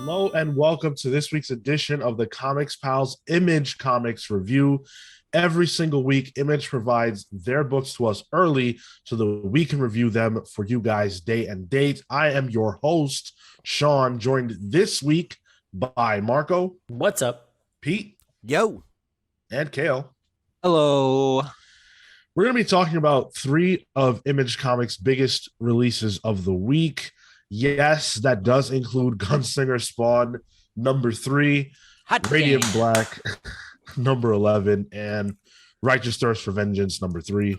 Hello and welcome to this week's edition of the Comics Pals Image Comics Review. Every single week, Image provides their books to us early so that we can review them for you guys day and date. I am your host, Sean, joined this week by Marco, What's up? Pete, Yo. and Cale. Hello. We're going to be talking about three of Image Comics' biggest releases of the week. Yes, that does include Gunslinger Spawn number 3, Hot Radiant damn. Black number 11, and Righteous Thirst for Vengeance number 3.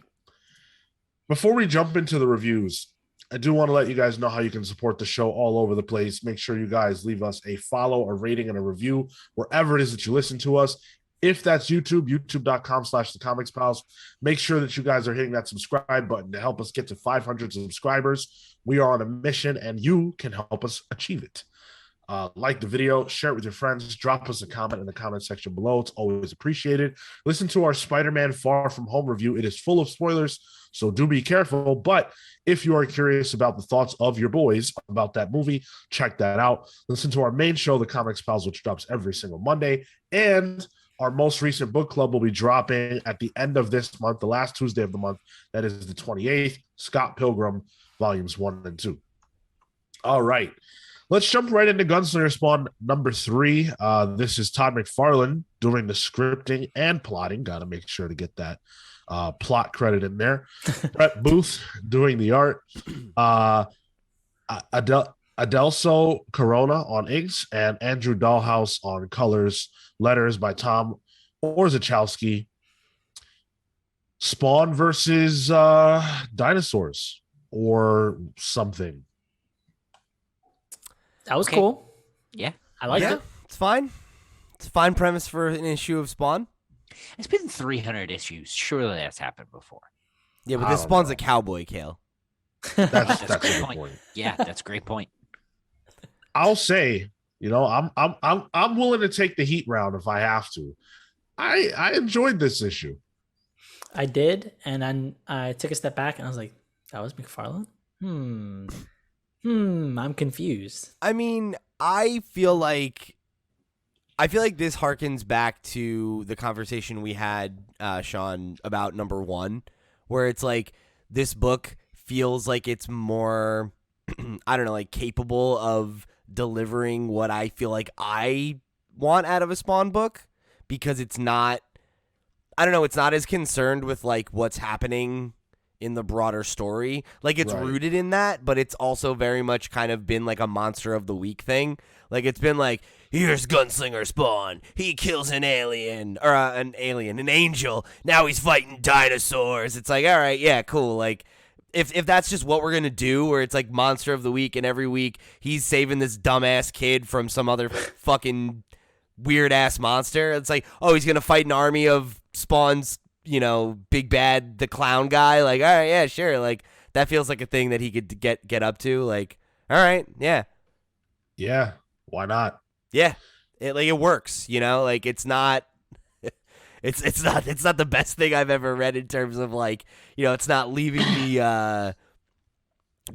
Before we jump into the reviews, I do want to let you guys know how you can support the show all over the place. Make sure you guys leave us a follow, a rating, and a review wherever it is that you listen to us. If that's YouTube, youtube.com/thecomicspals. Make sure that you guys are hitting that subscribe button to help us get to 500 subscribers. We are on a mission, and you can help us achieve it. Like the video, share it with your friends, drop us a comment in the comment section below. It's always appreciated. Listen to our Spider-Man Far From Home review. It is full of spoilers, so do be careful. But if you are curious about the thoughts of your boys about that movie, check that out. Listen to our main show, The Comics Pals, which drops every single Monday. And our most recent book club will be dropping at the end of this month, the last Tuesday of the month. That is the 28th. Scott Pilgrim, volumes 1 and 2. All right. Let's jump right into Gunslinger Spawn number 3. This is Todd McFarlane doing the scripting and plotting. Got to make sure to get that plot credit in there. Brett Booth doing the art. Adelso Corona on inks and Andrew Dahlhaus on colors. Letters by Tom Orzechowski. Spawn versus dinosaurs or something. That was Okay. cool. Yeah. I liked it. It's fine. It's a fine premise for an issue of Spawn. It's been 300 issues. Surely that's happened before. Yeah, but I this don't Spawn's know. a cowboy, Kale. That's a a great good point. point. Yeah, that's a great point. I'll say, I'm willing to take the heat round if I have to. I enjoyed this issue. I did, and then I took a step back and I was like, that was McFarlane? I'm confused. I mean, I feel like this harkens back to the conversation we had, Sean, about number 1, where it's like this book feels like it's more, I don't know, like capable of delivering what I feel like I want out of a Spawn book, because it's not, I don't know, it's not as concerned with like what's happening in the broader story. Like it's Right. rooted in that, but it's also very much kind of been like a monster of the week thing. Like it's been like, here's Gunslinger Spawn. He kills an alien, or an angel. Now he's fighting dinosaurs. It's like, all right, yeah, cool. Like if that's just what we're going to do, where it's like monster of the week and every week he's saving this dumbass kid from some other fucking weird ass monster. It's like, oh, he's going to fight an army of Spawn's, big bad, the clown guy. Like, all right, yeah, sure. Like that feels like a thing that he could get up to. Like, all right, yeah. Yeah, why not? Yeah. It works, like it's not it's not the best thing I've ever read in terms of like, it's not leaving me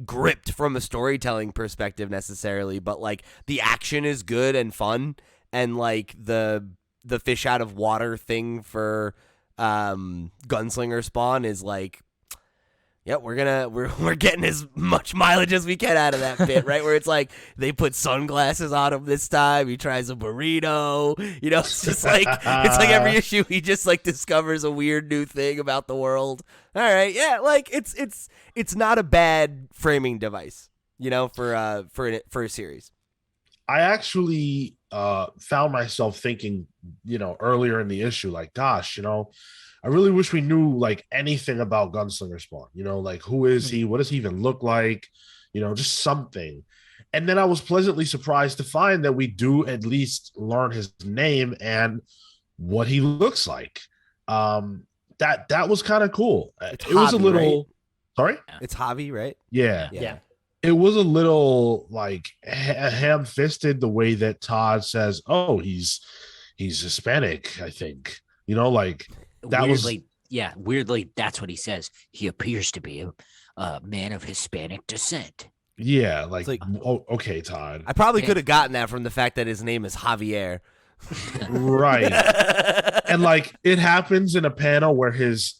gripped from a storytelling perspective necessarily, but like the action is good and fun, and like the fish out of water thing for Gunslinger Spawn is like, yeah, we're getting as much mileage as we can out of that bit, right? Where it's like they put sunglasses on him this time. He tries a burrito. It's just like every issue he just like discovers a weird new thing about the world. All right, yeah, like it's not a bad framing device, for a series. I actually found myself thinking, earlier in the issue, like, gosh, I really wish we knew like anything about Gunslinger Spawn, like who is he? What does he even look like? Just something. And then I was pleasantly surprised to find that we do at least learn his name and what he looks like. That was kind of cool. It's It was a Javi, little, right? sorry? It's Javi, right? Yeah. Yeah. It was a little like ham-fisted the way that Todd says, oh, he's Hispanic, I think. Like that weirdly, that's what he says. He appears to be a man of Hispanic descent. Yeah, like, like- oh, okay, Todd. I probably could have gotten that from the fact that his name is Javier. Right. And like it happens in a panel where his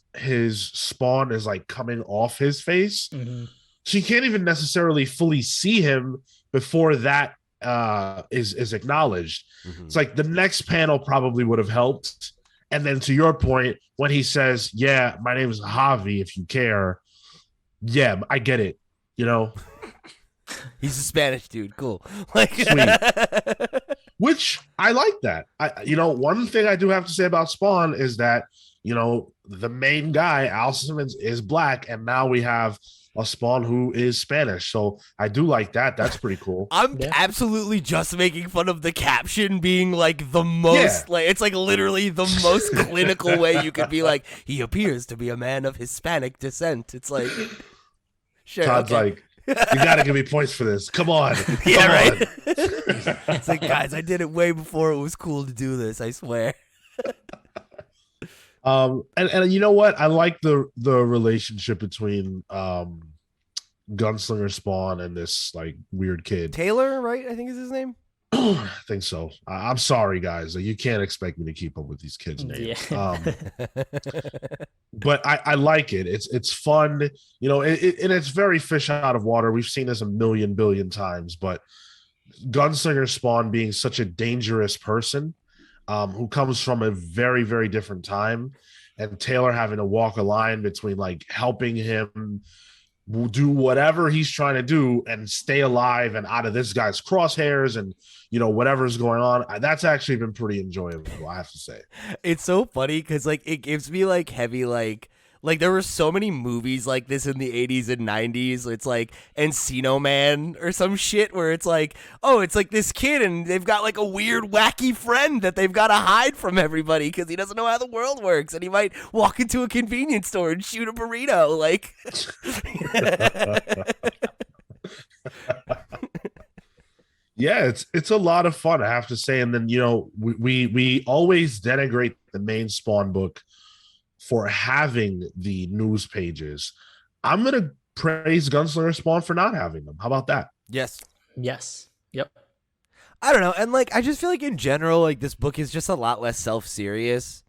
spawn is like coming off his face. Mhm. So you can't even necessarily fully see him before that is acknowledged. Mhm. It's like the next panel probably would have helped. And then to your point, when he says, "Yeah, my name is Javi, if you care," yeah, I get it. You know, He's a Spanish dude. Cool. Like, Sweet. Which I like that. One thing I do have to say about Spawn is that, the main guy, Al Simmons, is black, and now we have a Spawn who is Spanish. So I do like that. That's pretty cool. I'm absolutely just making fun of the caption being like the most, like it's like literally the most clinical way you could be like, he appears to be a man of Hispanic descent. It's like, sure. Todd's okay. like, you got to give me points for this. Come on. Yeah, Come right. on. It's like, guys, I did it way before it was cool to do this. I swear. And you know what? I like the relationship between Gunslinger Spawn and this like weird kid. Taylor, right? I think is his name. I think so. I'm sorry, guys. You can't expect me to keep up with these kids' names. Yeah. But I like it. It's fun, and it's very fish out of water. We've seen this a million billion times, but Gunslinger Spawn being such a dangerous person, who comes from a very, very different time, and Taylor having to walk a line between like helping him do whatever he's trying to do and stay alive and out of this guy's crosshairs and whatever's going on. That's actually been pretty enjoyable, I have to say. It's so funny because like it gives me like heavy like there were so many movies like this in the 80s and 90s. It's like Encino Man or some shit where it's like, oh, it's like this kid and they've got like a weird wacky friend that they've got to hide from everybody because he doesn't know how the world works and he might walk into a convenience store and shoot a burrito. Like Yeah, it's a lot of fun, I have to say. And then we always denigrate the main Spawn book for having the news pages. I'm gonna praise Gunslinger Spawn for not having them. How about that? yes. Yes. Yep. I don't know. And like I just feel like in general like this book is just a lot less self-serious.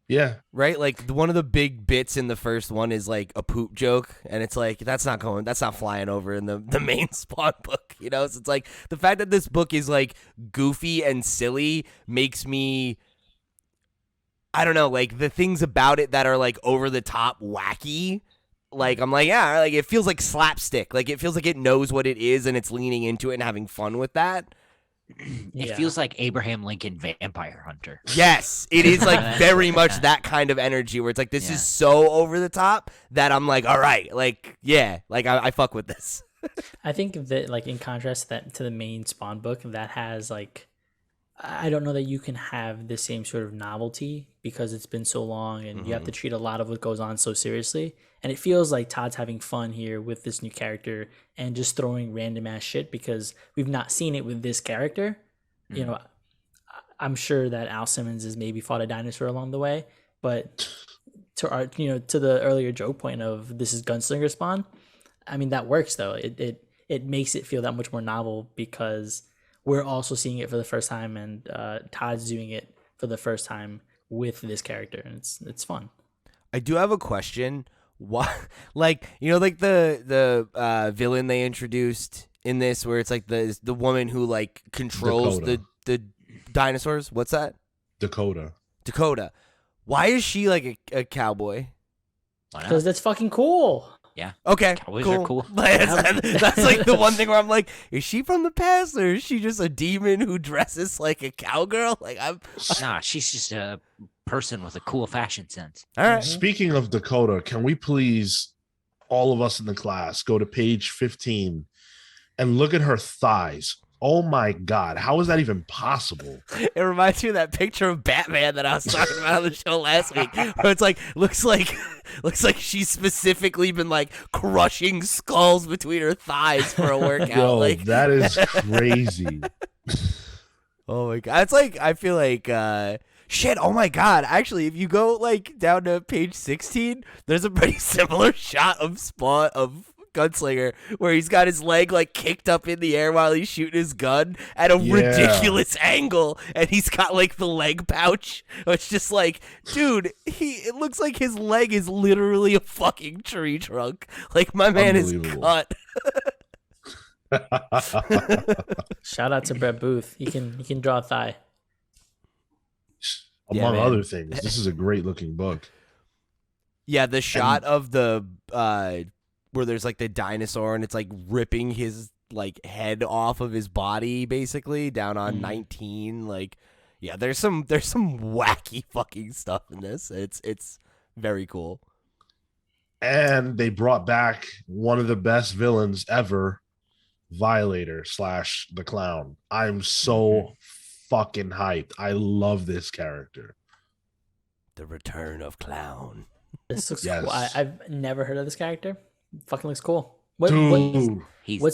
Yeah. Right? Like one of the big bits in the first one is like a poop joke. And it's like, that's not flying over in the main Spawn book, So it's like the fact that this book is like goofy and silly makes me, I don't know, like the things about it that are like over the top wacky. Like I'm like, yeah, like it feels like slapstick. Like it feels like it knows what it is and it's leaning into it and having fun with that. It feels like Abraham Lincoln Vampire Hunter. Yes, it is like very much that kind of energy where it's like this is so over the top that I'm like, all right, like yeah, like I fuck with this. I think that like in contrast to the main Spawn book that has like, I don't know that you can have the same sort of novelty because it's been so long and you have to treat a lot of what goes on so seriously. And it feels like Todd's having fun here with this new character and just throwing random ass shit because we've not seen it with this character. I'm sure that Al Simmons has maybe fought a dinosaur along the way, but to the earlier joke point of this is Gunslinger Spawn, I mean that works though. It makes it feel that much more novel because we're also seeing it for the first time, and Todd's doing it for the first time with this character, and it's fun. I do have a question. Why, like the villain they introduced in this, where it's like the woman who like controls the dinosaurs. What's that? Dakota. Why is she like a cowboy? Because that's fucking cool. Yeah. Okay. Cowboys cool. are cool. That's like the one thing where I'm like, is she from the past or is she just a demon who dresses like a cowgirl? Like Nah, she's just a person with a cool fashion sense. All right. Speaking of Dakota, can we please, all of us in the class, go to page 15 and look at her thighs? Oh my God, how is that even possible? It reminds me of that picture of Batman that I was talking about on the show last week, where it's like looks like she's specifically been like crushing skulls between her thighs for a workout. Yo, like that is crazy. Oh my God, it's like I feel like shit. Oh my God, actually, if you go like down to page 16, there's a pretty similar shot of Gunslinger, where he's got his leg like kicked up in the air while he's shooting his gun at a ridiculous angle, and he's got like the leg pouch. It's just like, dude, it looks like his leg is literally a fucking tree trunk. Like my man is cut. Shout out to Brett Booth. He can draw a thigh. Among other things, this is a great looking book. Yeah, the shot of the where there's like the dinosaur and it's like ripping his like head off of his body basically down on 19. Like, yeah, there's some wacky fucking stuff in this. It's very cool. And they brought back one of the best villains ever, Violator / the Clown. I'm so fucking hyped. I love this character. The Return of Clown. This looks cool. I've never heard of this character. Fucking looks cool. What's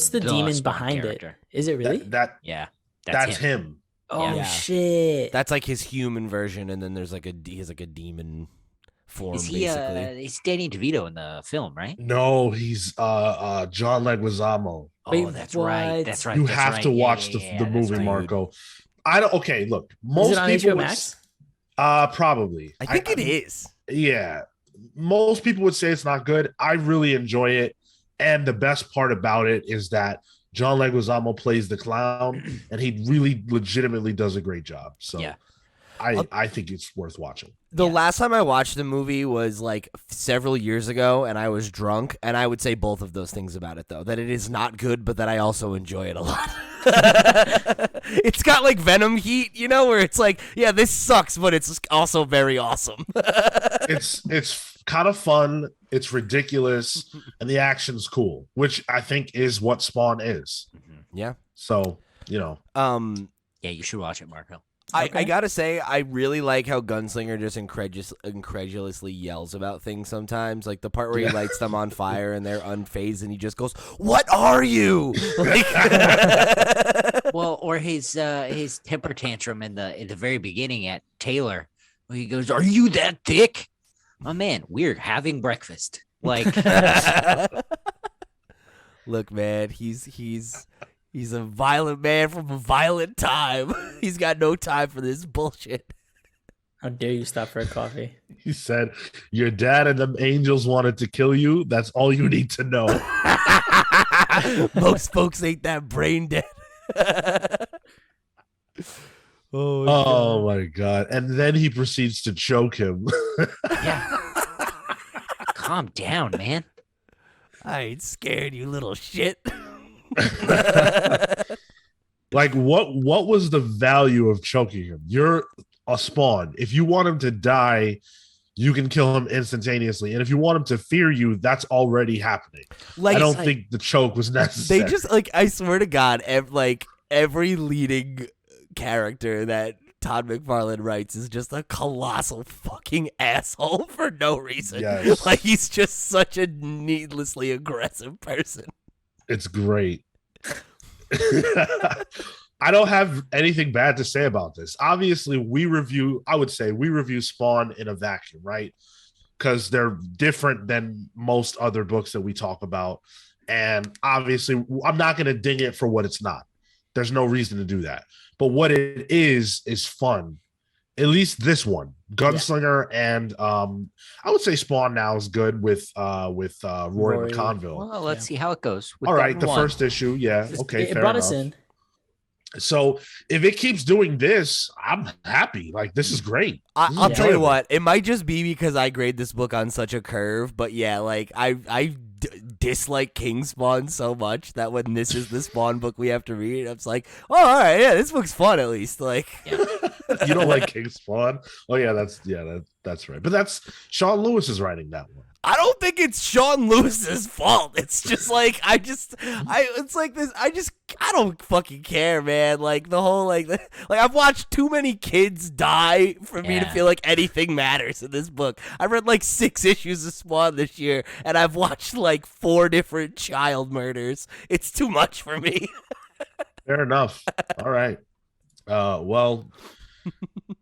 the demon behind character. it? Is it really? That's him. Oh shit! That's like his human version, and then there's like he has like a demon form. Is he, basically, he's Danny DeVito in the film, right? No, he's John Leguizamo. Oh, that's right. That's right. You have to watch the movie, right. Marco. I don't. Okay, look. Most is it on people HBO Max? Probably. I think it is. Yeah. Most people would say it's not good. I really enjoy it. And the best part about it is that John Leguizamo plays the clown, and he really legitimately does a great job. So yeah. I think it's worth watching. The last time I watched the movie was like several years ago, and I was drunk, and I would say both of those things about it, though. That it is not good, but that I also enjoy it a lot. It's got like Venom heat, you know, where it's like, yeah, this sucks, but it's also very awesome. It's kind of fun, it's ridiculous, and the action's cool, which I think is what Spawn is. Yeah. So, you know. Yeah, you should watch it, Marco. I gotta say, I really like how Gunslinger just incredulously yells about things sometimes. Like the part where he lights them on fire and they're unfazed and he just goes, "What are you?" Like, well, or his temper tantrum in the very beginning at Taylor, where he goes, "Are you that thick?" My man, we're having breakfast. Like, look, man, he's a violent man from a violent time. He's got no time for this bullshit. How dare you stop for a coffee? He said, your dad and them angels wanted to kill you. That's all you need to know. Most folks ain't that brain dead. Oh my God. And then he proceeds to choke him. Yeah. Calm down, man. I ain't scared, you little shit. Like what was the value of choking him? You're a Spawn. If you want him to die, you can kill him instantaneously, and if you want him to fear you, that's already happening. Like, I don't think the choke was necessary. They just like, I swear to God, every leading character that Todd McFarlane writes is just a colossal fucking asshole for no reason. Yes. Like he's just such a needlessly aggressive person. It's great. I don't have anything bad to say about this. Obviously, we review Spawn in a vacuum, right? Because they're different than most other books that we talk about. And obviously, I'm not going to ding it for what it's not. There's no reason to do that. But what it is fun. At least this one, Gunslinger, and I would say Spawn now is good with Rory McConville. Well, let's see how it goes. All right, the first issue, okay, it brought us in. So if it keeps doing this, I'm happy. Like, this is great. I'll tell you what, it might just be because I grade this book on such a curve, but yeah, like I dislike King Spawn so much that when this is the Spawn book we have to read, I'm just like, oh, all right, yeah, this book's fun at least. Like, you don't like King Spawn? Oh yeah, that's right. But that's Sean Lewis is writing that one. I don't think it's Sean Lewis's fault. It's just like I don't fucking care, man. Like the whole like I've watched too many kids die for me to feel like anything matters in this book. I read like 6 issues of Spawn this year, and I've watched like 4 different child murders. It's too much for me. Fair enough. All right. Well,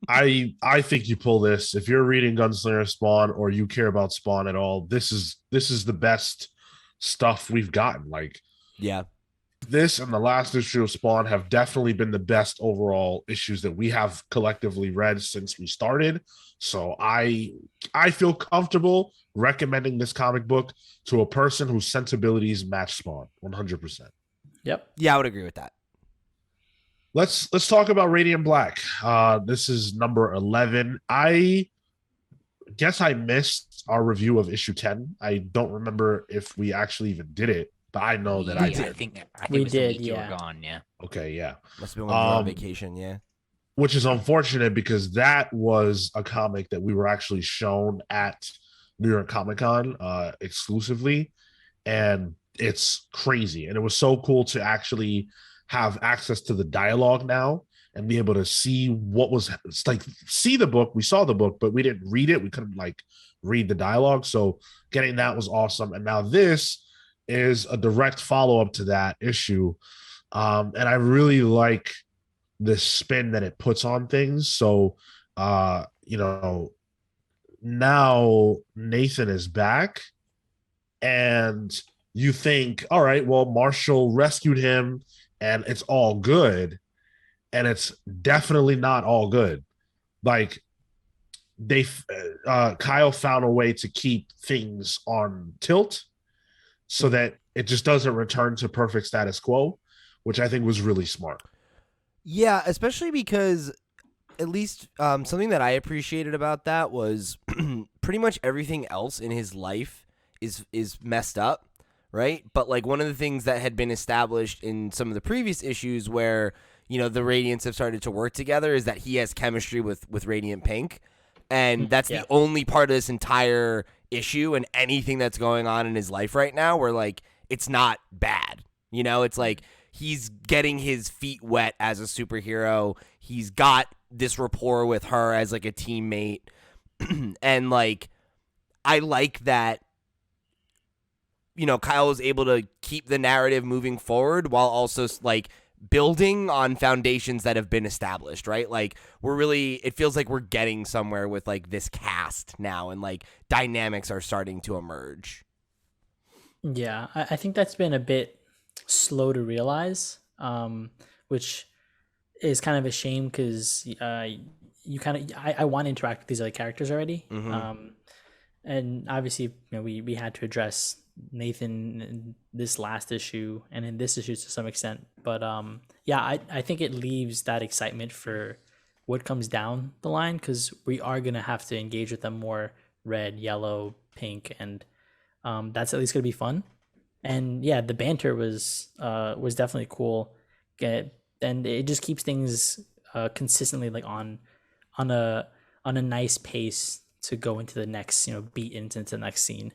I think you pull this. If you're reading Gunslinger Spawn or you care about Spawn at all, this is the best stuff we've gotten. Like Yeah. this and the last issue of Spawn have definitely been the best overall issues that we have collectively read since we started. So I feel comfortable recommending this comic book to a person whose sensibilities match Spawn 100%. Yep. Yeah, I would agree with that. Let's talk about Radiant Black. This is number 11. I guess I missed our review of issue 10. I don't remember if we actually even did it, but I know that I Yeah, did. I think We it was the did, week you were yeah. gone. Yeah. Okay, yeah. Must have been when you were on vacation, yeah. Which is unfortunate because that was a comic that we were actually shown at New York Comic Con exclusively. And it's crazy. And it was so cool to actually have access to the dialogue now and be able to see what was it's like, see the book. We saw the book, but we didn't read it. We couldn't like read the dialogue. So getting that was awesome. And now this is a direct follow-up to that issue. And I really like the spin that it puts on things. So you know, now Nathan is back and you think, all right, well, Marshall rescued him and it's all good. And it's definitely not all good. Like Kyle found a way to keep things on tilt so that it just doesn't return to perfect status quo, which I think was really smart. Yeah, especially because at least something that I appreciated about that was pretty much everything else in his life is messed up, right? But like one of the things that had been established in some of the previous issues where, you know, the Radiants have started to work together is that he has chemistry with Radiant Pink. And that's the only part of this entire issue and anything that's going on in his life right now where like it's not bad. You know, it's like he's getting his feet wet as a superhero. He's got this rapport with her as like a teammate. And like I like that, you know, Kyle was able to keep the narrative moving forward while also like building on foundations that have been established, right? Like it feels like we're getting somewhere with like this cast now and like dynamics are starting to emerge. Yeah, I think that's been a bit slow to realize, which is kind of a shame because you kind of I want to interact with these other characters already. Mm-hmm. And obviously, you know, we had to address Nathan in this last issue and in this issue to some extent. But yeah, I think it leaves that excitement for what comes down the line because we are going to have to engage with them more red, yellow, pink, and that's at least going to be fun. And yeah, the banter was definitely cool. And it just keeps things consistently like on a nice pace to go into the next, you know, beat into the next scene.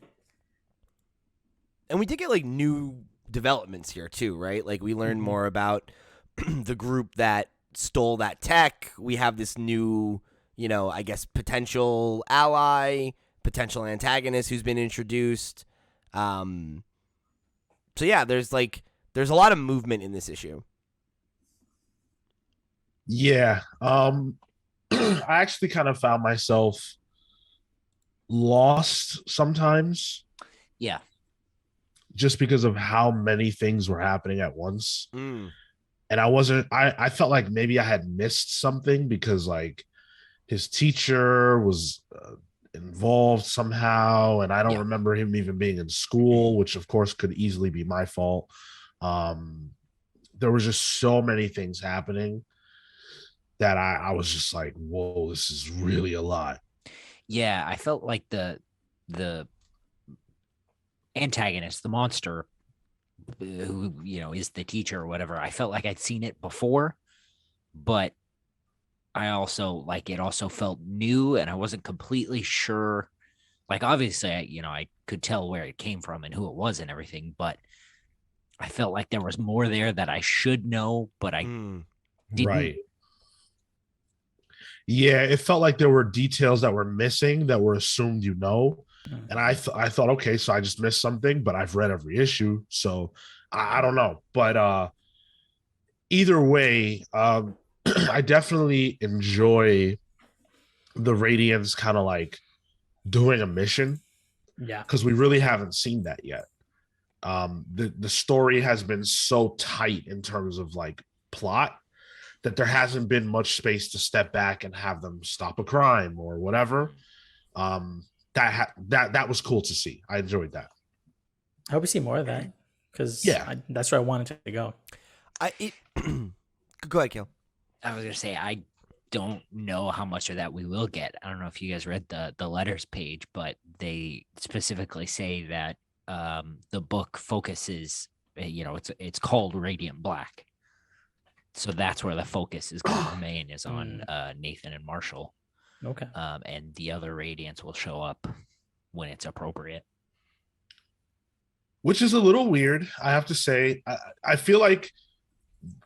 And we did get like new developments here too, right? Like we learned more about the group that stole that tech. We have this new, you know, I guess potential ally, potential antagonist who's been introduced. So yeah, there's a lot of movement in this issue. Yeah. I actually kind of found myself lost sometimes. Yeah. Just because of how many things were happening at once. Mm. And I felt like maybe I had missed something because like his teacher was involved somehow. And I don't remember him even being in school, which of course could easily be my fault. There was just so many things happening that I was just like, whoa, this is really a lot. Yeah, I felt like the antagonist, the monster, who, you know, is the teacher or whatever. I felt like I'd seen it before, but I also like it also felt new and I wasn't completely sure. Like obviously I could tell where it came from and who it was and everything, but I felt like there was more there that I should know, but I didn't. Right. Yeah, it felt like there were details that were missing that were assumed, you know. And I thought, okay, so I just missed something, but I've read every issue, so I don't know. But either way, I definitely enjoy the Radiants kind of like doing a mission. Yeah, because we really haven't seen that yet. The story has been so tight in terms of like plot that there hasn't been much space to step back and have them stop a crime or whatever. That was cool to see. I enjoyed that. I hope we see more of that because Yeah. that's where I wanted to go. Go ahead, Cale. I was gonna say I don't know how much of that we will get. I don't know if you guys read the letters page, but they specifically say that the book focuses, it's called Radiant Black. So that's where the focus is going to remain, is on Nathan and Marshall. Okay. And the other Radiants will show up when it's appropriate. Which is a little weird, I have to say. I feel like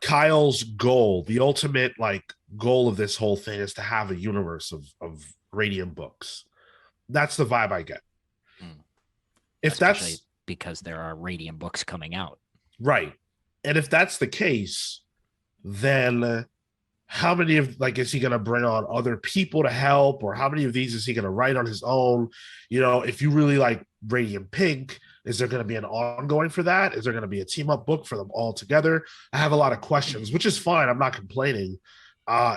Kyle's goal, the ultimate like goal of this whole thing, is to have a universe of Radiant books. That's the vibe I get. If Especially that's because there are Radiant books coming out. right, and if that's the case, then how many of like is he going to bring on other people to help, or how many of these is he going to write on his own? If you really like Radiant Pink, is there going to be an ongoing for that? Is there going to be a team up book for them all together? I have a lot of questions, which is fine. I'm not complaining.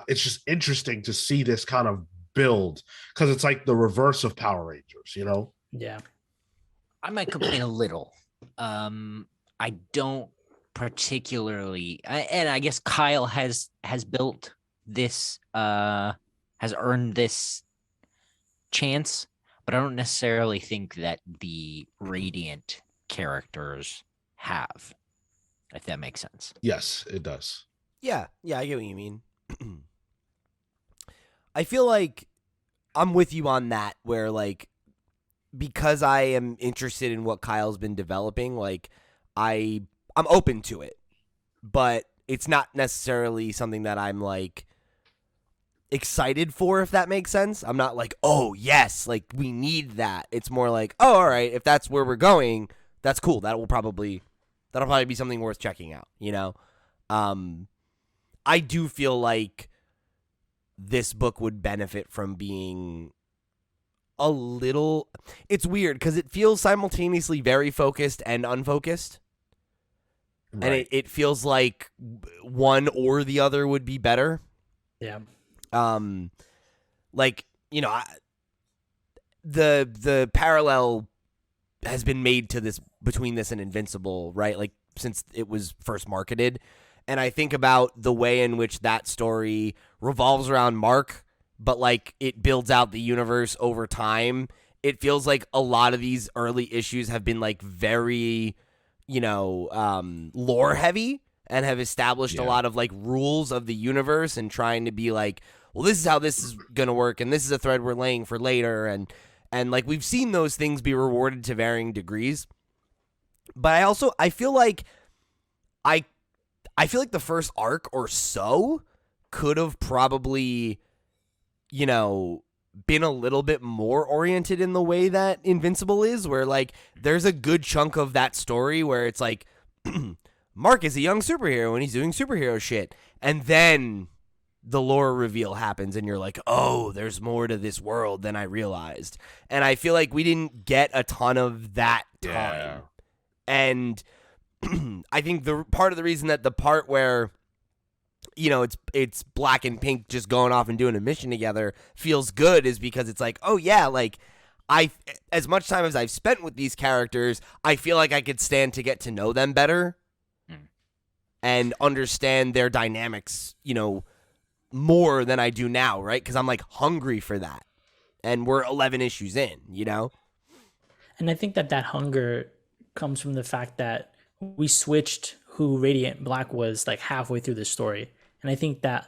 It's just interesting to see this kind of build because it's like the reverse of Power Rangers, Yeah. I might complain a little. I don't particularly, and I guess Kyle has built this, has earned this chance, but I don't necessarily think that the Radiant characters have, if that makes sense. Yes, it does. Yeah, I get what you mean. I feel like I'm with you on that, where like, because I am interested in what Kyle's been developing, like I'm open to it, but it's not necessarily something that I'm like excited for, if that makes sense. I'm not like, oh yes, like we need that. It's more like, oh, all right, if that's where we're going, that's cool. That'll probably be something worth checking out, I do feel like this book would benefit from being a little, it's weird because it feels simultaneously very focused and unfocused. Right. And it feels like one or the other would be better. Yeah. Like, the parallel has been made to this, between this and Invincible, right? Like, since it was first marketed. And I think about the way in which that story revolves around Mark, but like it builds out the universe over time. It feels like a lot of these early issues have been like very, lore heavy, and have established a lot of like rules of the universe, and trying to be like, well, this is how this is going to work, and this is a thread we're laying for later. And like we've seen those things be rewarded to varying degrees. But I feel like the first arc or so could have probably, been a little bit more oriented in the way that Invincible is, where like there's a good chunk of that story where it's like Mark is a young superhero and he's doing superhero shit, and then the lore reveal happens and you're like, oh, there's more to this world than I realized. And I feel like we didn't get a ton of that time. Yeah. And I think the part of the reason that the part where it's Black and Pink just going off and doing a mission together feels good is because it's like, oh yeah, like as much time as I've spent with these characters, I feel like I could stand to get to know them better and understand their dynamics, more than I do now, right? Because I'm like hungry for that, and we're 11 issues in, And I think that hunger comes from the fact that we switched who Radiant Black was like halfway through the story. And I think that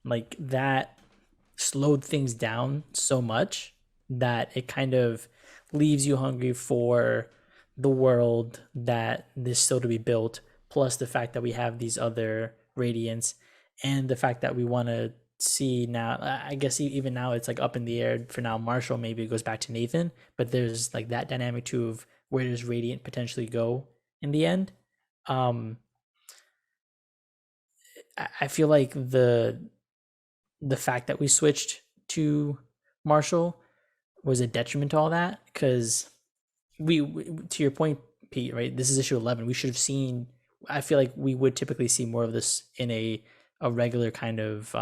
like that slowed things down so much that it kind of leaves you hungry for the world that is still to be built, plus the fact that we have these other Radiants, and the fact that we want to see now, I guess even now it's like up in the air for now. Marshall, maybe it goes back to Nathan, but there's like that dynamic too of where does Radiant potentially go in the end. I feel like the fact that we switched to Marshall was a detriment to all that, because we to your point, Pete, right? This is issue 11. We should have seen. I feel like we would typically see more of this in a regular kind of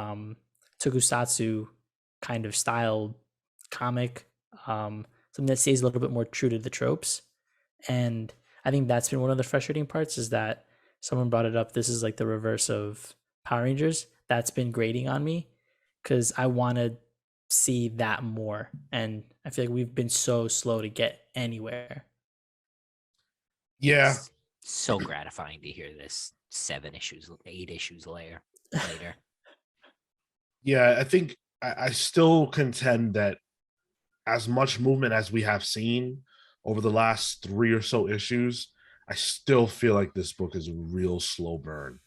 tokusatsu kind of style comic, something that stays a little bit more true to the tropes. And I think that's been one of the frustrating parts, is that someone brought it up. This is like the reverse of Power Rangers. That's been grating on me because I want to see that more. And I feel like we've been so slow to get anywhere. Yeah. It's so gratifying to hear this 8 issues later. Yeah, I think I still contend that as much movement as we have seen over the last 3 or so issues, I still feel like this book is a real slow burn.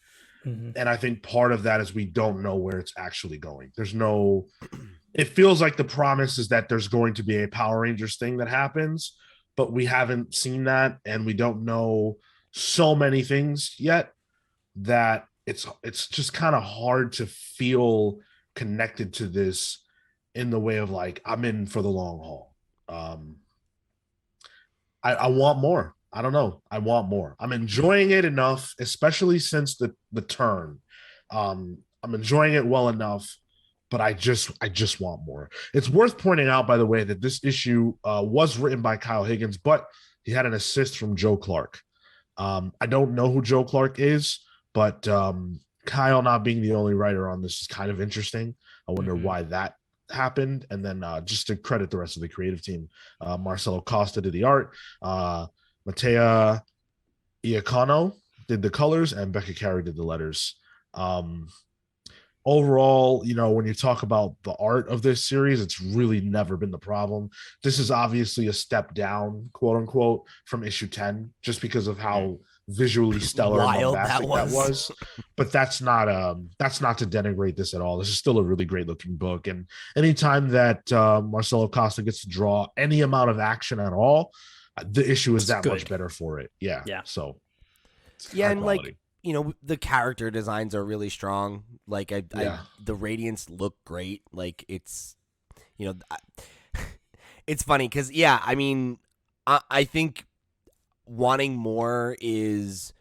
Mm-hmm. And I think part of that is we don't know where it's actually going. It feels like the promise is that there's going to be a Power Rangers thing that happens, but we haven't seen that, and we don't know so many things yet that it's just kind of hard to feel connected to this in the way of like, I'm in for the long haul. I want more. I don't know. I want more. I'm enjoying it enough, especially since the turn. I'm enjoying it well enough, but I just want more. It's worth pointing out, by the way, that this issue was written by Kyle Higgins, but he had an assist from Joe Clark. I don't know who Joe Clark is, but Kyle not being the only writer on this is kind of interesting. I wonder why that happened. And then just to credit the rest of the creative team, Marcelo Costa did the art, Matea Iacano did the colors, and Becca Carey did the letters. Overall, when you talk about the art of this series, it's really never been the problem. This is obviously a step down, quote unquote, from issue 10, just because of how visually stellar and Wild bombastic that that was. But that's not to denigrate this at all. This is still a really great looking book. And anytime that Marcelo Costa gets to draw any amount of action at all, the issue is that much better for it. Yeah. So yeah, and quality. Like, the character designs are really strong. Like the Radiants look great. Like it's it's funny because I mean I think wanting more is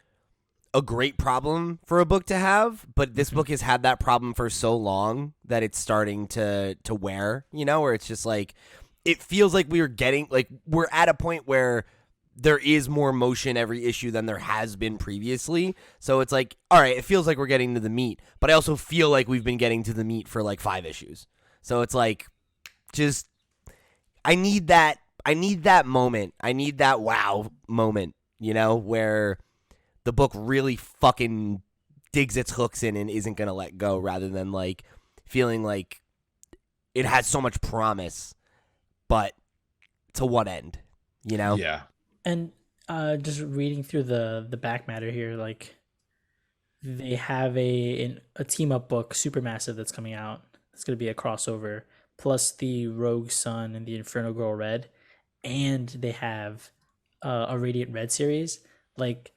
a great problem for a book to have, but this book has had that problem for so long that it's starting to wear, where it's just like, it feels like we're at a point where there is more motion every issue than there has been previously. So it's like, all right, it feels like we're getting to the meat, but I also feel like we've been getting to the meat for like 5 issues. So it's like, just, I need that moment. I need that wow moment, where the book really fucking digs its hooks in and isn't going to let go, rather than like feeling like it has so much promise, but to what end, Yeah. And just reading through the back matter here, like they have a team up book, Supermassive, that's coming out. It's going to be a crossover, plus the Rogue Sun and the Inferno Girl Red, and they have a Radiant Red series. Like,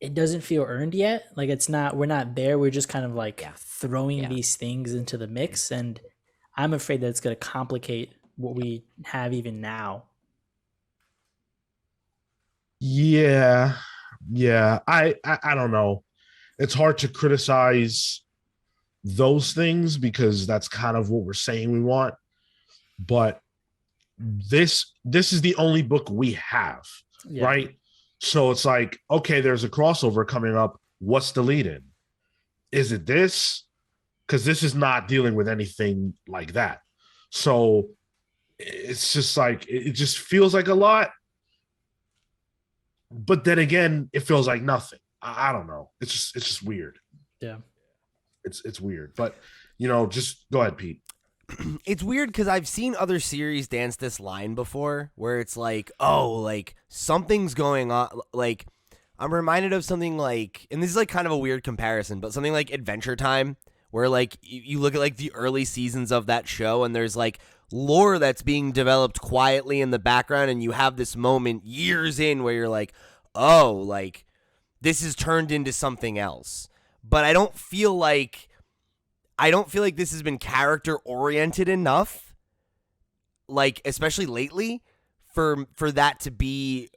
it doesn't feel earned yet. Like, we're not there. We're just kind of like throwing these things into the mix, and I'm afraid that it's going to complicate what we have even now. Yeah. I don't know. It's hard to criticize those things because that's kind of what we're saying we want. But this is the only book we have, right? So it's like, okay, there's a crossover coming up. What's the lead-in? Is it this? Because this is not dealing with anything like that. So it's just like, it just feels like a lot. But then again, it feels like nothing. I don't know. It's just weird. Yeah. It's weird. But, just go ahead, Pete. It's weird because I've seen other series dance this line before, where it's like, oh, like something's going on. Like, I'm reminded of something like, and this is like kind of a weird comparison, but something like Adventure Time, where like you look at like the early seasons of that show, and there's like lore that's being developed quietly in the background, and you have this moment years in where you're like, oh, like this is turned into something else. But I don't feel like this has been character oriented enough, like especially lately, for that to be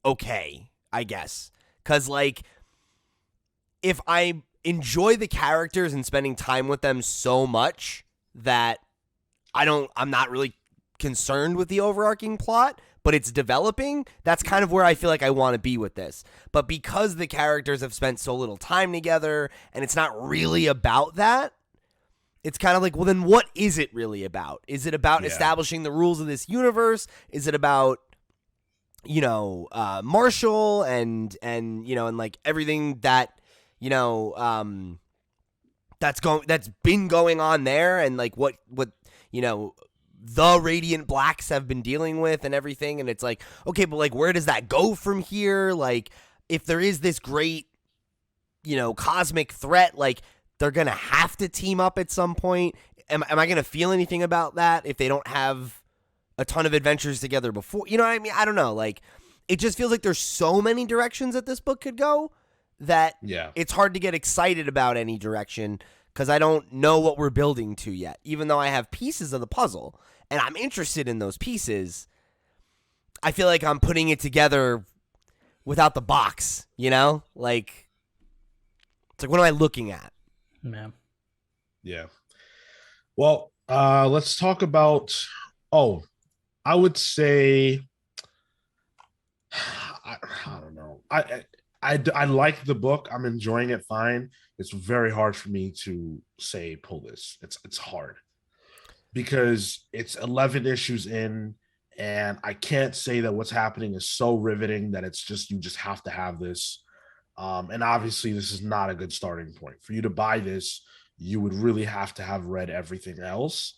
okay, I guess. Because, like, if I enjoy the characters and spending time with them so much that I'm not really concerned with the overarching plot, but it's developing, that's kind of where I feel like I want to be with this. But because the characters have spent so little time together and it's not really about that, it's kind of like, well, then what is it really about? Is it about establishing the rules of this universe? Is it about, Marshall and like everything that, that's been going on there, and like what the Radiant Blacks have been dealing with and everything. And it's like, okay, but like, where does that go from here? Like, if there is this great, cosmic threat, like, they're going to have to team up at some point. Am I going to feel anything about that if they don't have a ton of adventures together before? You know what I mean? I don't know. Like, it just feels like there's so many directions that this book could go that it's hard to get excited about any direction, because I don't know what we're building to yet, even though I have pieces of the puzzle and I'm interested in those pieces. I feel like I'm putting it together without the box, like, it's like, what am I looking at? Yeah. Well, let's talk about, I would say, I don't know. I like the book. I'm enjoying it fine. It's very hard for me to say pull this. It's hard because it's 11 issues in, and I can't say that what's happening is so riveting that it's just, you just have to have this. And obviously this is not a good starting point. For you to buy this, you would really have to have read everything else.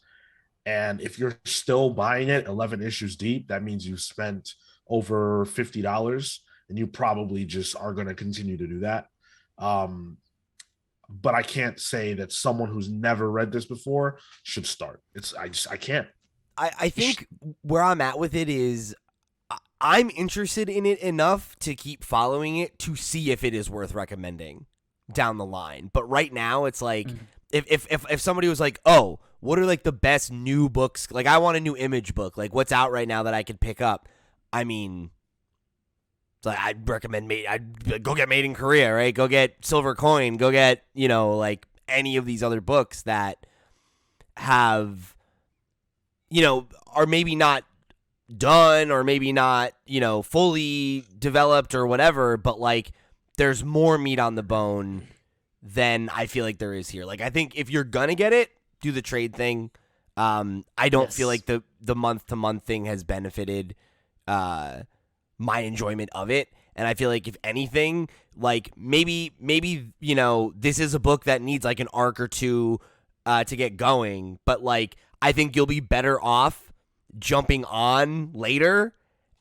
And if you're still buying it 11 issues deep, that means you've spent over $50, and you probably just are going to continue to do that. But I can't say that someone who's never read this before should start. I can't. I think where I'm at with it is, I'm interested in it enough to keep following it to see if it is worth recommending down the line. But right now, it's like, if somebody was like, oh, what are like the best new books? Like, I want a new Image book. Like, what's out right now that I could pick up? I mean, like, I'd recommend I'd go get Made in Korea, right? Go get Silver Coin. Go get, like any of these other books that have, are maybe not done or maybe not, fully developed or whatever, but like there's more meat on the bone than I feel like there is here. Like, I think if you're gonna get it, do the trade thing. I don't feel like the month-to-month thing has benefited my enjoyment of it. And I feel like, if anything, like maybe this is a book that needs like an arc or two to get going, but like I think you'll be better off jumping on later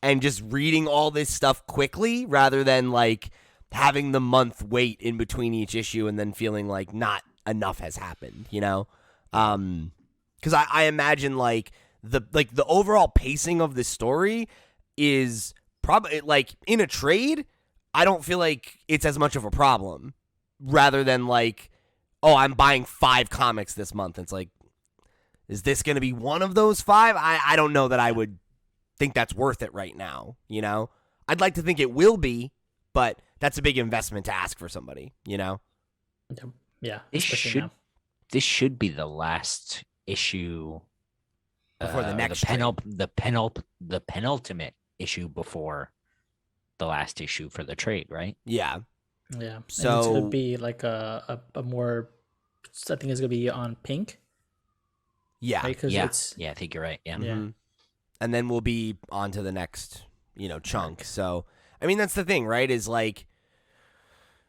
and just reading all this stuff quickly rather than like having the month wait in between each issue and then feeling like not enough has happened, because I imagine like the overall pacing of the story is probably like in a trade. I don't feel like it's as much of a problem rather than like, oh, I'm buying 5 comics this month. It's like, is this going to be one of those 5? I don't know that I would think that's worth it right now. I'd like to think it will be, but that's a big investment to ask for somebody, Yeah. This should be the last issue before the next the penultimate issue before the last issue for the trade, right? Yeah. Yeah. So and it's gonna be like a more, I think it's gonna be on Pink. Yeah. Right? I think you're right. Yeah. Mm-hmm. And then we'll be on to the next, chunk. So, I mean, that's the thing, right? Is like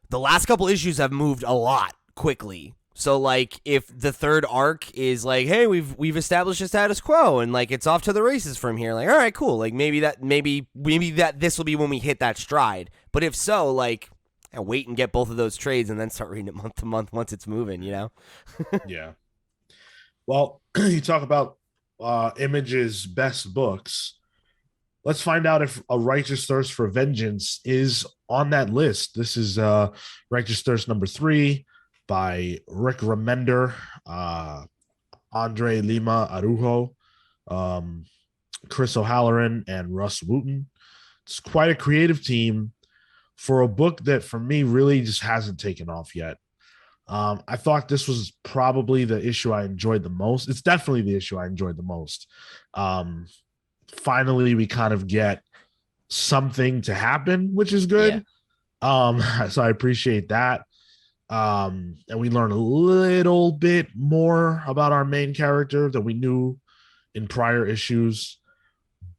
the last couple issues have moved a lot quickly. So like if the third arc is like, hey, we've established a status quo and like it's off to the races from here, like, all right, cool. Like maybe that this will be when we hit that stride. But if so, like, wait and get both of those trades and then start reading it month to month once it's moving, Yeah. Well, you talk about Image's best books. Let's find out if A Righteous Thirst for Vengeance is on that list. This is Righteous Thirst number 3 by Rick Remender, Andre Lima Arujo, Chris O'Halloran, and Russ Wooten. It's quite a creative team for a book that, for me, really just hasn't taken off yet. I thought this was probably the issue I enjoyed the most. It's definitely the issue I enjoyed the most. Finally, we kind of get something to happen, which is good. So I appreciate that. And we learn a little bit more about our main character than we knew in prior issues,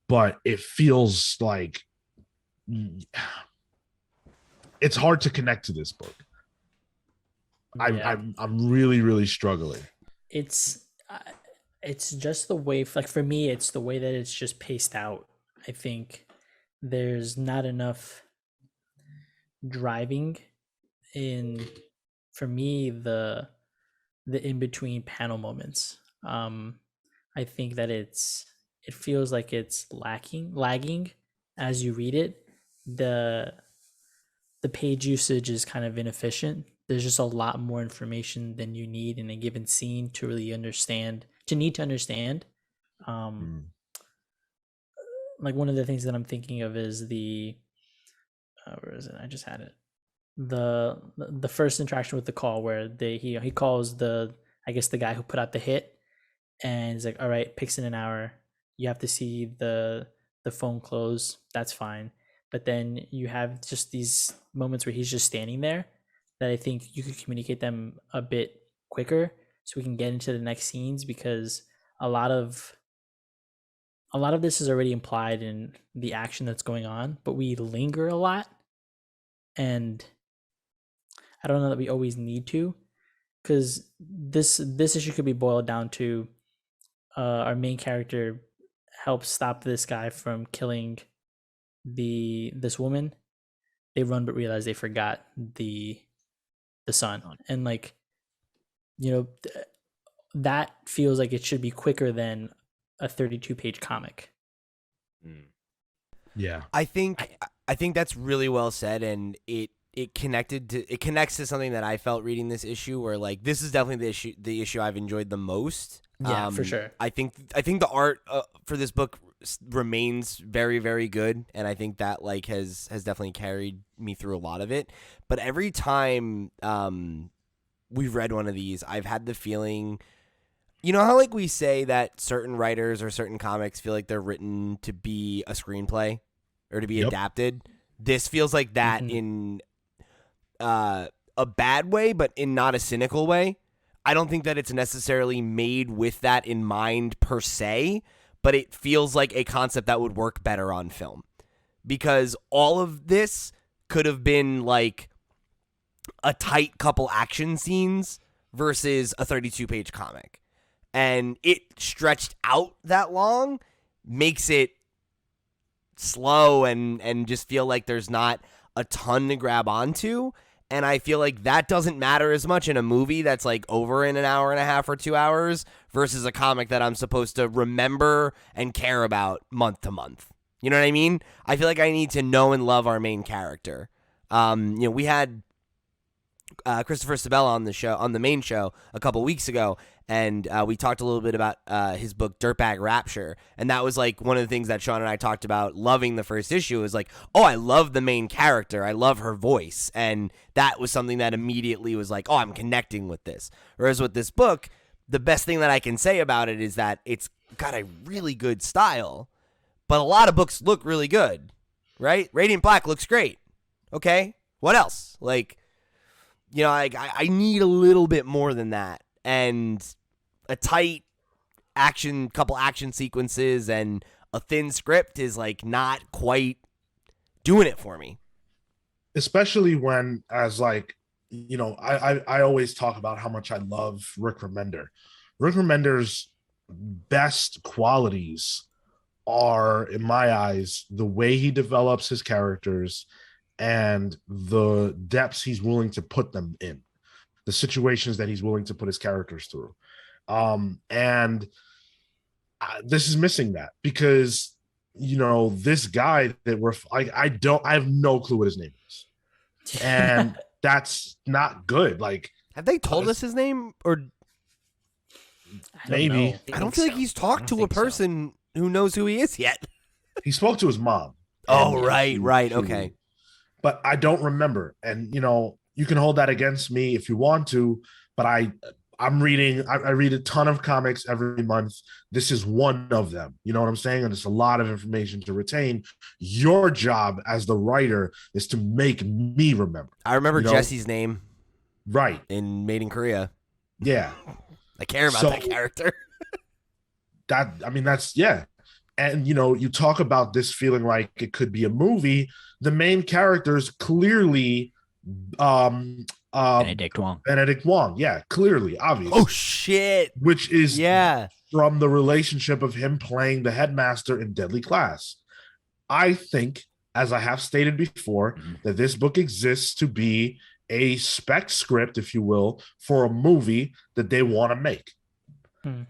but it feels like it's hard to connect to this book. I'm really, really struggling. It's just the way, like for me, it's the way that it's just paced out. I think there's not enough driving in, for me, the in between panel moments. I think that it feels like it's lagging as you read it. The page usage is kind of inefficient. There's just a lot more information than you need in a given scene to really understand. Like one of the things that I'm thinking of is the where is it? I just had it. The first interaction with the Call, where he calls the guy who put out the hit, and he's like, all right, picks in an hour. You have to see the phone close. That's fine. But then you have just these moments where he's just standing there that I think you could communicate them a bit quicker so we can get into the next scenes, because a lot of this is already implied in the action that's going on, but we linger a lot, and I don't know that we always need to, because this issue could be boiled down to our main character helps stop this guy from killing this woman. They run but realize they forgot the son, and like, you know, that feels like it should be quicker than a 32-page comic. Yeah, I think that's really well said, and it connects to something that I felt reading this issue, where like this is definitely the issue I've enjoyed the most. Yeah, for sure. I think the art for this book remains very, very good, and I think that like has definitely carried me through a lot of it. But every time we've read one of these, I've had the feeling, you know how like we say that certain writers or certain comics feel like they're written to be a screenplay or to be adapted. This feels like that in a bad way, but in not a cynical way. I don't think that it's necessarily made with that in mind per se, but it feels like a concept that would work better on film, because all of this could have been like a tight couple action scenes versus a 32-page comic. And it stretched out that long makes it slow and just feel like there's not a ton to grab onto. And I feel like that doesn't matter as much in a movie that's like over in an hour and a half or 2 hours versus a comic that I'm supposed to remember and care about month to month. You know what I mean? I feel like I need to know and love our main character. We had Christopher Sabella on the main show a couple weeks ago, and we talked a little bit about his book Dirtbag Rapture, and that was like one of the things that Sean and I talked about loving the first issue is like, oh, I love the main character, I love her voice, and that was something that immediately was like, oh, I'm connecting with this. Whereas with this book, the best thing that I can say about it is that it's got a really good style, but a lot of books look really good, right? Radiant Black looks great. Okay, what else? Like, you know, I need a little bit more than that. And a tight couple action sequences and a thin script is like not quite doing it for me. Especially when, as like, you know, I always talk about how much I love Rick Remender. Rick Remender's best qualities are, in my eyes, the way he develops his characters and the depths he's willing to put them in, the situations that he's willing to put his characters through. And this is missing that, because, you know, this guy that we're like, I have no clue what his name is. And that's not good. Like, have they told us his name? Or maybe. I don't feel like he's talked to a person who knows who he is yet. He spoke to his mom. Oh, And right. Okay. But I don't remember. And you can hold that against me if you want to, but I'm reading, I read a ton of comics every month. This is one of them. You know what I'm saying? And it's a lot of information to retain. Your job as the writer is to make me remember. I remember Jesse's name. Right. In Made in Korea. Yeah. I care about that character. That's, yeah. And, you talk about this feeling like it could be a movie. The main characters clearly, Benedict Wong. Benedict Wong. Yeah, clearly, obviously. Oh, shit. Which is from the relationship of him playing the headmaster in Deadly Class. I think, as I have stated before, that this book exists to be a spec script, if you will, for a movie that they want to make.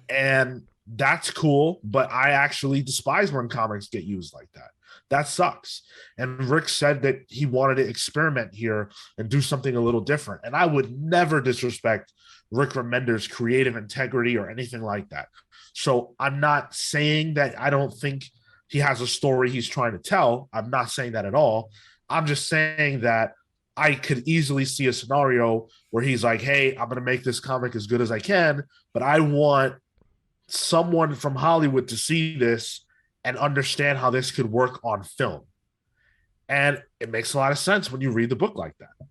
And that's cool, but I actually despise when comics get used like that. That sucks. And Rick said that he wanted to experiment here and do something a little different. And I would never disrespect Rick Remender's creative integrity or anything like that. So I'm not saying that I don't think he has a story he's trying to tell. I'm not saying that at all. I'm just saying that I could easily see a scenario where he's like, hey, I'm going to make this comic as good as I can, but I want someone from Hollywood to see this and understand how this could work on film. And it makes a lot of sense when you read the book like that.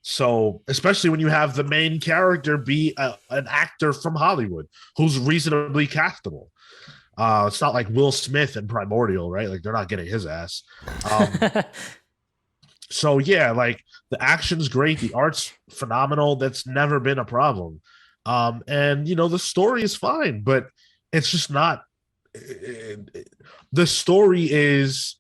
So, especially when you have the main character be an actor from Hollywood who's reasonably castable. It's not like Will Smith in Primordial, right? Like, they're not getting his ass. So, yeah, like, the action's great. The art's phenomenal. That's never been a problem. And, the story is fine, but it's just not. The story is,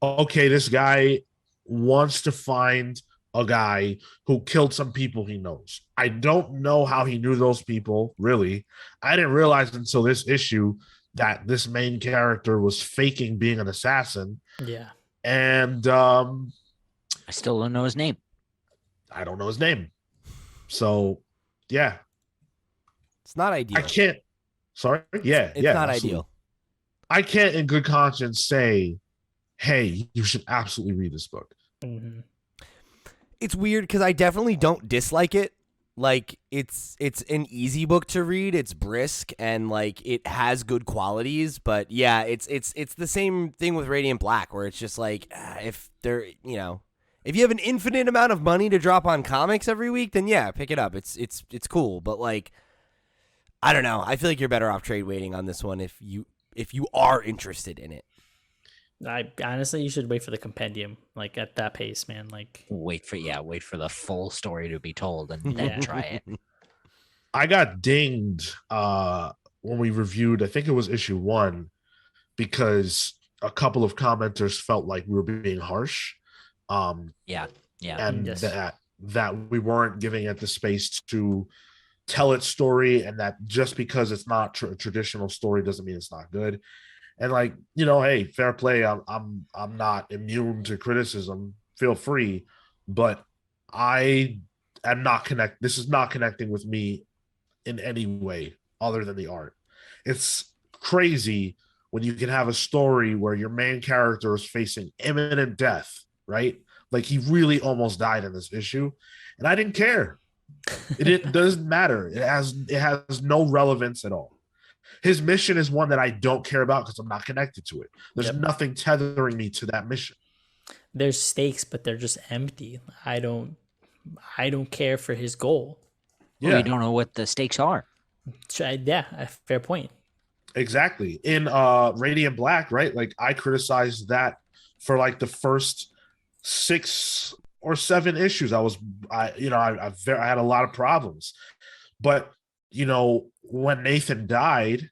okay, this guy wants to find a guy who killed some people he knows. I don't know how he knew those people, really. I didn't realize until this issue that this main character was faking being an assassin. Yeah. And I still don't know his name. I don't know his name. So, yeah. It's not ideal. I can't. Sorry? Yeah. It's not absolutely ideal. I can't in good conscience say, hey, you should absolutely read this book. Mm-hmm. It's weird because I definitely don't dislike it. Like, it's an easy book to read. It's brisk and like it has good qualities. But yeah, it's the same thing with Radiant Black, where it's just like if they're if you have an infinite amount of money to drop on comics every week, then yeah, pick it up. It's cool. But like, I don't know. I feel like you're better off trade waiting on this one if you are interested in it. I honestly, you should wait for the compendium, like at that pace, man. Like wait for the full story to be told and then try it. I got dinged when we reviewed, I think it was issue 1, because a couple of commenters felt like we were being harsh. Yeah. And yes. that we weren't giving it the space to tell its story, and that just because it's not a traditional story doesn't mean it's not good. And like, hey, fair play. I'm not immune to criticism. Feel free, but I am not This is not connecting with me in any way other than the art. It's crazy when you can have a story where your main character is facing imminent death, right? Like, he really almost died in this issue, and I didn't care. It doesn't matter. It has no relevance at all. His mission is one that I don't care about because I'm not connected to it. There's nothing tethering me to that mission. There's stakes, but they're just empty. I don't care for his goal. Yeah. Well, you don't know what the stakes are. Yeah, fair point. Exactly. In Radiant Black, right? Like, I criticized that for like the first 6 or 7 issues. I had a lot of problems. But when Nathan died,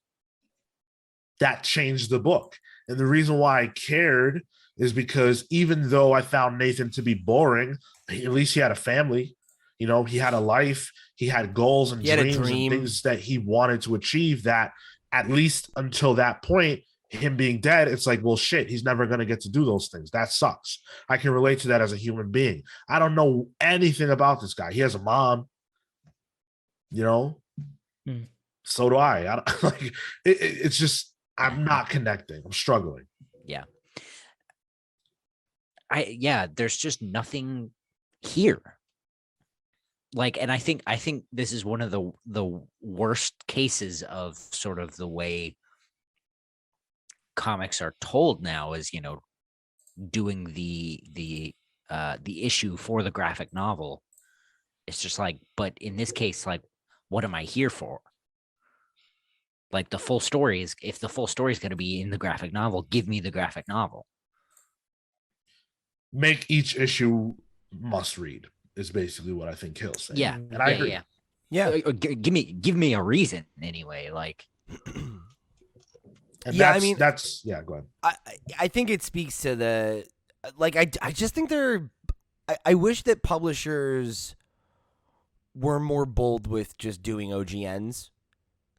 that changed the book. And the reason why I cared is because even though I found Nathan to be boring, at least he had a family. He had a life. He had goals and dreams and things that he wanted to achieve, that at least until that point, him being dead, it's like, well, shit, he's never going to get to do those things. That sucks. I can relate to that as a human being. I don't know anything about this guy. He has a mom, So do I. It's just, I'm not connecting. I'm struggling. Yeah. There's just nothing here. Like, and I think this is one of the worst cases of sort of the way comics are told now, is, you know, doing the issue for the graphic novel. It's just like, but in this case, like, what am I here for? Like, the full story is, if the full story is going to be in the graphic novel, give me the graphic novel. Make each issue must read is basically what I think Cale's saying. Yeah, and I agree. Yeah. Give me a reason anyway. Like, And Yeah, that's, I mean, that's yeah. Go ahead. I think it speaks to the, like, I just think I wish that publishers were more bold with just doing OGNs.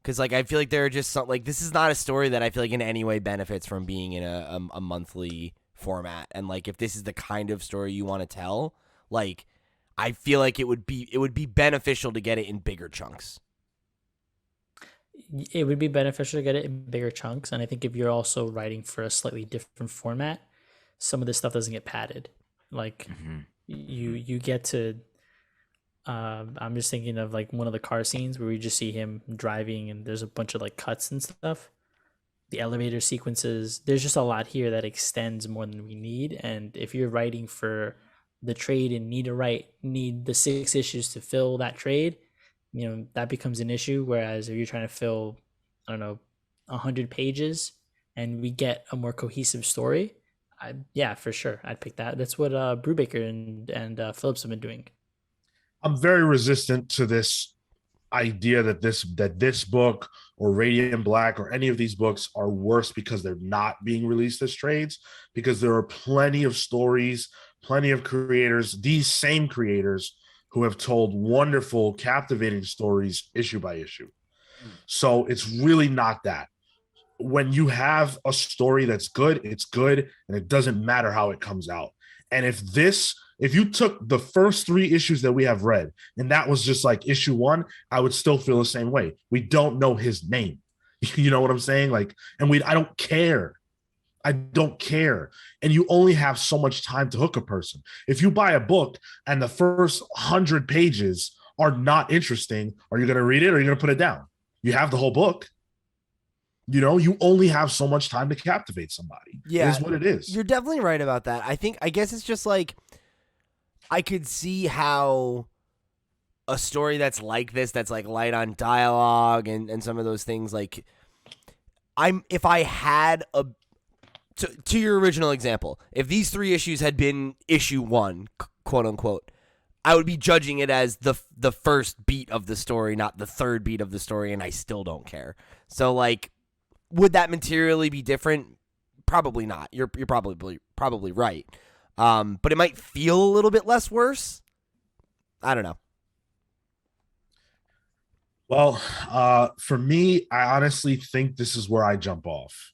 Because, like, I feel like there are just some, like, this is not a story that I feel like in any way benefits from being in a monthly format. And, like, if this is the kind of story you want to tell, like, I feel like it would be beneficial to get it in bigger chunks. It would be beneficial to get it in bigger chunks, and I think if you're also writing for a slightly different format, some of this stuff doesn't get padded. Like you get to. I'm just thinking of like one of the car scenes where we just see him driving, and there's a bunch of like cuts and stuff. The elevator sequences. There's just a lot here that extends more than we need, and if you're writing for the trade and need the 6 issues to fill that trade, you know, that becomes an issue. Whereas if you're trying to fill, I don't know, 100 pages and we get a more cohesive story, yeah, for sure, I'd pick that. That's what Brubaker and Phillips have been doing. I'm very resistant to this idea that this book or Radiant Black or any of these books are worse because they're not being released as trades, because there are plenty of stories, plenty of creators, these same creators, who have told wonderful, captivating stories issue by issue. So it's really not that. When you have a story that's good, it's good, and it doesn't matter how it comes out. And if you took the first 3 issues that we have read, and that was just like issue 1, I would still feel the same way. We don't know his name. You know what I'm saying? Like, and I don't care. I don't care. And you only have so much time to hook a person. If you buy a book and the first 100 pages are not interesting, are you going to read it or are you going to put it down? You have the whole book. You know, you only have so much time to captivate somebody. Yeah. It is what it is. You're definitely right about that. I guess it's just like, I could see how a story that's like this, that's like light on dialogue and some of those things, like, if I had to your original example, if these 3 issues had been issue 1, quote unquote, I would be judging it as the first beat of the story, not the third beat of the story, and I still don't care. So, like, would that materially be different? Probably not. You're probably right. But it might feel a little bit less worse. I don't know. Well, for me, I honestly think this is where I jump off.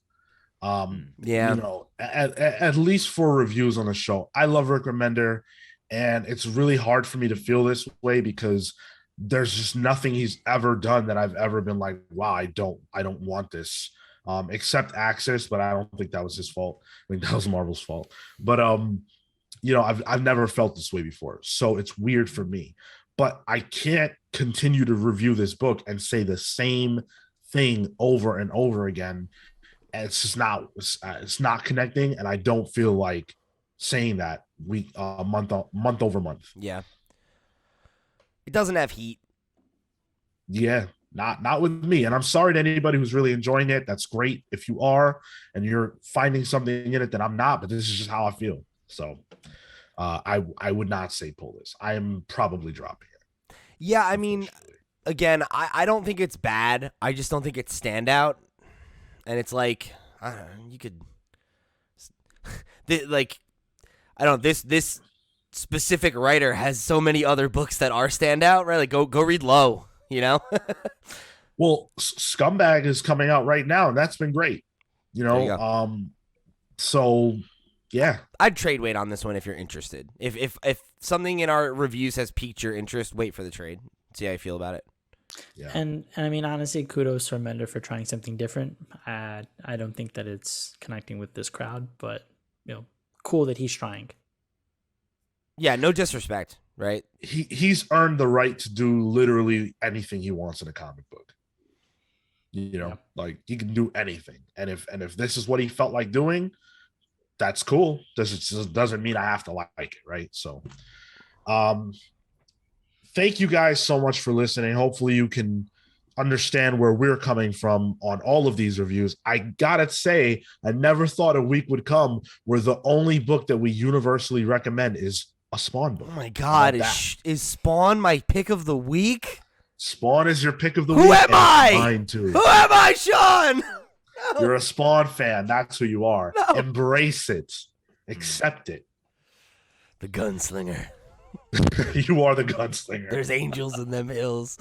Yeah. You know, at least for reviews on the show, I love Rick Remender, and it's really hard for me to feel this way because there's just nothing he's ever done that I've ever been like, wow, I don't want this. Except Axis, but I don't think that was his fault. I think that was Marvel's fault. But you know, I've never felt this way before, so it's weird for me. But I can't continue to review this book and say the same thing over and over again. And it's just not, it's not connecting, and I don't feel like saying that month over month. Yeah. It doesn't have heat. Yeah, not with me. And I'm sorry to anybody who's really enjoying it. That's great if you are, and you're finding something in it that I'm not. But this is just how I feel. So I would not say pull this. I am probably dropping it. Yeah, I mean, again, I don't think it's bad. I just don't think it's standout. And it's like, I don't know, you could, like, I don't know, this specific writer has so many other books that are standout, right? Like, go read Low, you know? Well, Scumbag is coming out right now, and that's been great. You know, so yeah, I'd trade wait on this one if you're interested. If something in our reviews has piqued your interest, wait for the trade. See how you feel about it. Yeah. And I mean, honestly, kudos to Remender for trying something different. I don't think that it's connecting with this crowd, but cool that he's trying. Yeah, no disrespect, right? He's earned the right to do literally anything he wants in a comic book. Like he can do anything. And if this is what he felt like doing, that's cool. This doesn't mean I have to like it, right? So thank you guys so much for listening. Hopefully you can understand where we're coming from on all of these reviews. I gotta say, I never thought a week would come where the only book that we universally recommend is a Spawn book. Oh my God, is Spawn my pick of the week? Spawn is your pick of the week. Who am I? Mine too. Who am I, Sean? No. You're a Spawn fan. That's who you are. No. Embrace it. Accept it. The Gunslinger. You are the Gunslinger. There's angels in them hills.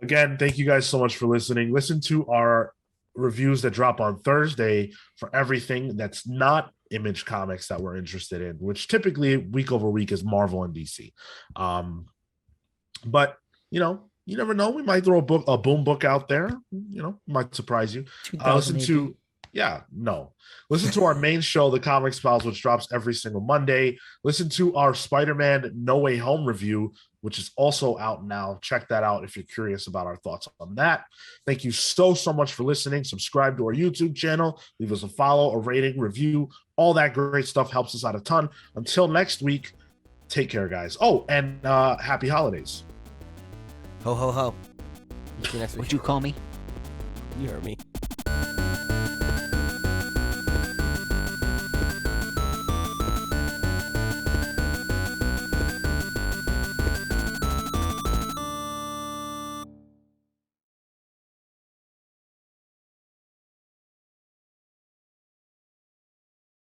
Again, thank you guys so much for listening. Listen to our reviews that drop on Thursday for everything that's not Image Comics that we're interested in, which typically week over week is Marvel and DC. But you never know. We might throw a boom book out there. Might surprise you. Listen to our main show, The Comics Pals, which drops every single Monday. Listen to our Spider-Man No Way Home review, which is also out now. Check that out if you're curious about our thoughts on that. Thank you so much for listening. Subscribe to our YouTube channel. Leave us a follow, a rating, review. All that great stuff helps us out a ton. Until next week, take care, guys. Oh, and happy holidays. Ho, ho, ho. See you next week. What'd you call me? You heard me.